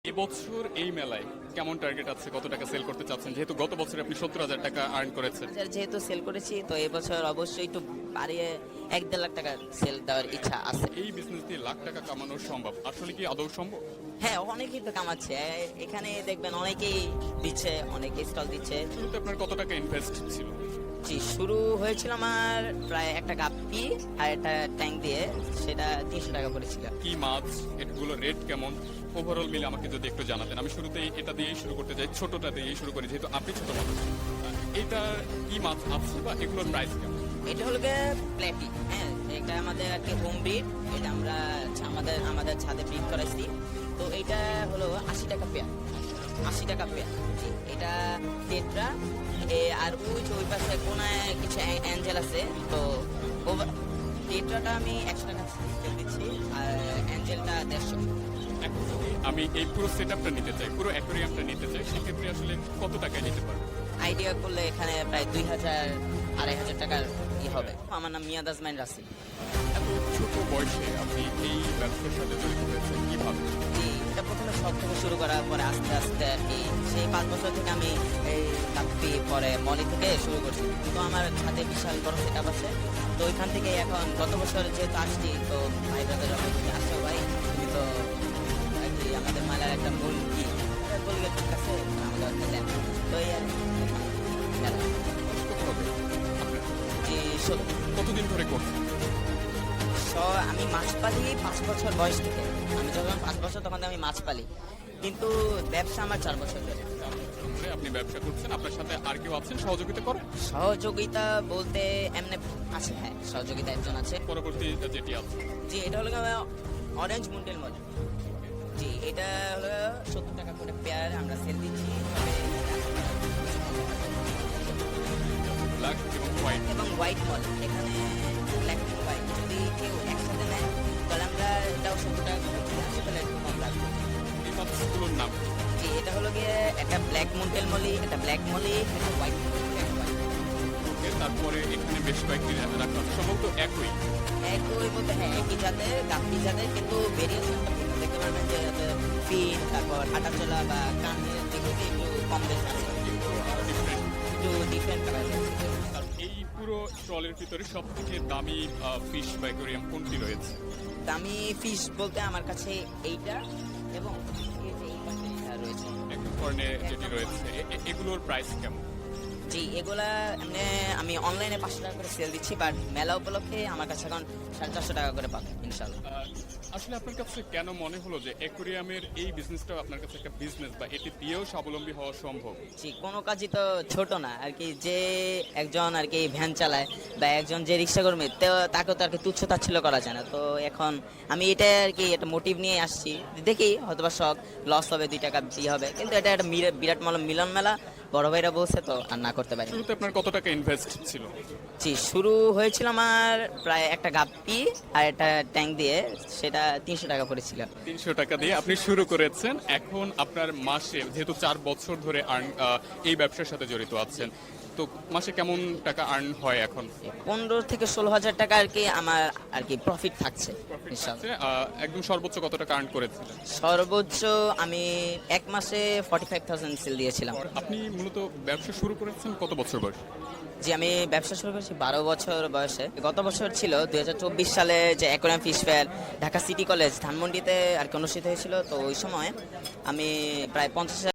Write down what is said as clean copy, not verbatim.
এবছর এই মেলায় কেমন টার্গেট আছে, কত টাকা সেল করতে চাচ্ছেন, যেহেতু গত বছরে আপনি 70,000 টাকা আর্ন করেছেন? যেহেতু সেল করেছি তো এবছর অবশ্যই একটু বাড়িয়ে 1-1.5 লাখ টাকা সেল দেওয়ার ইচ্ছা আছে। এই বিজনেস দিয়ে লাখ টাকা কামানো সম্ভব? আসলে কি আদৌ সম্ভব? হ্যাঁ, অনেকেই তো কামাচ্ছে। এখানে দেখবেন অনেকেই দিচ্ছে, অনেকে স্টল দিচ্ছে। শুরুতে আপনার কত টাকা ইনভেস্ট ছিল? জি, শুরু হয়েছিল আমার প্রায় একটা গাপ্পি আর একটা ট্যাঙ্ক দিয়ে, সেটা 300 টাকা পড়েছিল। কি মাছ, এগুলো রেট কেমন, ওভারঅল মিলে আমাকে যদি একটু জানাতেন। আমি শুরুতেই এটা দিয়েই শুরু করতে চাই, ছোটটা দিয়েই শুরু করি, যেহেতু আপনি ছোট মানুষ। এটা কি মাছ আছে বা এগুলোর প্রাইস কেমন? এটা হলো গিয়ে প্লেটি। হ্যাঁ, এটা আমাদের আর কি হোম ব্রিড। এটা আমরা আমাদের ছাদে ব্রিড করাইছি। তো এটা হলো 80 টাকা পেয়ার। 80 টাকা পেয়ার। জি, এটা টেট্রা। আর ওই পাশে কোনায় কিছু অ্যাঞ্জেল আছে। তো টেট্রাটা আমি 100 টাকা দিচ্ছি আর অ্যাঞ্জেলটা 150। এখন যদি আমি এই পুরো সেটআপটা নিতে চাই, পুরো অ্যাকোয়ারিয়ামটা নিতে চাই, সেক্ষেত্রে আসলে কত টাকায় নিতে পারবো? আইডিয়া করলে এখানে প্রায় 2,000-2,500 টাকার হবে। আমার নাম মিয়াদ আজমাইন রাসি। এত ছোট বয়সে আপনি এই ব্যবসার সাথে জড়িত হয়েছেন কিভাবে? জি, এটা প্রথমে শখ থেকে শুরু করার পরে আস্তে আস্তে আর কি সেই 5 বছর থেকে আমি এই কাপ্পি পরে মলি থেকে শুরু করছি। তো আমার ছাদে বিশাল বড় সেটআপ আছে। তো ওইখান থেকে এখন গত বছর যেহেতু আসছি, তো ভাই ব্রাদার অনেকে আসো ভাই, তুমি তো আর কি আমাদের মেলার একটা মূল কি বলি ঠিক আছে আমাদের একটা দেন। তো এই আর কি মেলা। কত হবে আপনার? জি, শোনো, কতদিন ধরে করছেন? আমি মাছ পালি 5 বছর বয়স থেকে। আমি যখন 5 বছর তখন আমি মাছ পালি, কিন্তু ব্যবসা আমার 4 বছর ধরে। ধরে আপনি ব্যবসা করছেন, আপনার সাথে আর কেউ আছেন সহযোগিতা করে? সহযোগিতা বলতে এমনি আছে, হ্যাঁ, সহযোগিতা একজন আছে। পরবর্তী যেটি আছে, জি, এটা হলো অরেঞ্জ মুন্ডেল মল। জি, এটা হলো 70 টাকা করে পেয়ার আমরা সেল দিচ্ছি। ব্ল্যাক এবং হোয়াইট। এবং হোয়াইট মল, এখানে ব্ল্যাক এবং হোয়াইট যদি কেউ একসাথে নেয় তাহলে আমরা এটাও 70 টাকা করে দিচ্ছি, আসলে একটু কম রাখবো। এই মাছগুলোর নাম কি? জি, এটা হলো গিয়ে একটা ব্ল্যাক মুন্ডেল মলি, একটা ব্ল্যাক মলি, একটা হোয়াইট মলি। তারপরে এখানে বেশ কয়েকটি রাখা আছে, সম্ভবত একই। একই বলতে হ্যাঁ, একই জাতের গাপ্পি জাতের, কিন্তু ভেরিয়েশনটা ভিন্ন। দেখতে পারবেন যে ফিট, তারপর হাঁটা চলা বা কানের দিক থেকে একটু কম বেশ আছে, ডিফারেন্ট। একটু ডিফারেন্ট কালার আছে। আর এই পুরো স্টলের ভিতরে সব থেকে দামি ফিশ বা অ্যাকোয়ারিয়াম কোনটি রয়েছে? দামি ফিশ বলতে আমার কাছে এইটা এবং এই যে এই পাশে এটা রয়েছে। একদম কর্নে যেটি রয়েছে, এগুলোর প্রাইস কেমন? জি, এগুলা এমনি আমি অনলাইনে 500 টাকা করে সেল দিচ্ছি, বাট মেলা উপলক্ষে আমার কাছে এখন 450 টাকা করে পাবে ইনশাল্লাহ। আসলে আপনার কাছে কেন মনে হলো যে অ্যাকোয়ারিয়ামের এই বিজনেসটা আপনার কাছে একটা বিজনেস, বা এটি দিয়েও স্বাবলম্বী হওয়া সম্ভব? জি, কোনো কাজই তো ছোট না আর কি। যে একজন আর কি ভ্যান চালায় বা একজন যে রিক্সা কর্মী, তো তাকে তো আর কি তুচ্ছ তাচ্ছিল্য করা যায় না। তো এখন আমি এটা আর কি একটা মোটিভ নিয়ে আসছি, দেখি হয়তোবা শখ লস হবে, 2 টাকা বেশি হবে, কিন্তু এটা একটা বিরাট মিলন মেলা, বড় ভাইরা বলছে তো আর না করতে পারি। শুরুতে আপনার কত টাকা ইনভেস্ট ছিল? জি, শুরু হয়েছিল আমার প্রায় একটা গাপ্পি আর একটা ট্যাঙ্ক দিয়ে, সেটা 300 টাকা পড়েছিল। 300 টাকা দিয়ে আপনি শুরু করেছেন। এখন আপনার মাসে, যেহেতু 4 বছর ধরে এই ব্যবসার সাথে জড়িত আছেন, তো মাসে কেমন টাকা আর্ন হয় এখন? 15 থেকে 16 হাজার টাকা আর কি আমার আর কি প্রফিট থাকছে ইনশাল্লাহ। একদম সর্বোচ্চ কত টাকা আর্ন করেছিলেন? সর্বোচ্চ আমি এক মাসে 45,000 সেল দিয়েছিলাম। আপনি মূলত ব্যবসা শুরু করেছেন কত বছর বয়সে? জি, আমি ব্যবসা শুরু করেছি 12 বছর বয়সে। গত বছর ছিল 2024 সালে যে aquarium fish fair Dhaka city college ধানমন্ডিতে আর কি অনুষ্ঠিত হয়েছিল। তো ওই সময় আমি প্রায় 50,000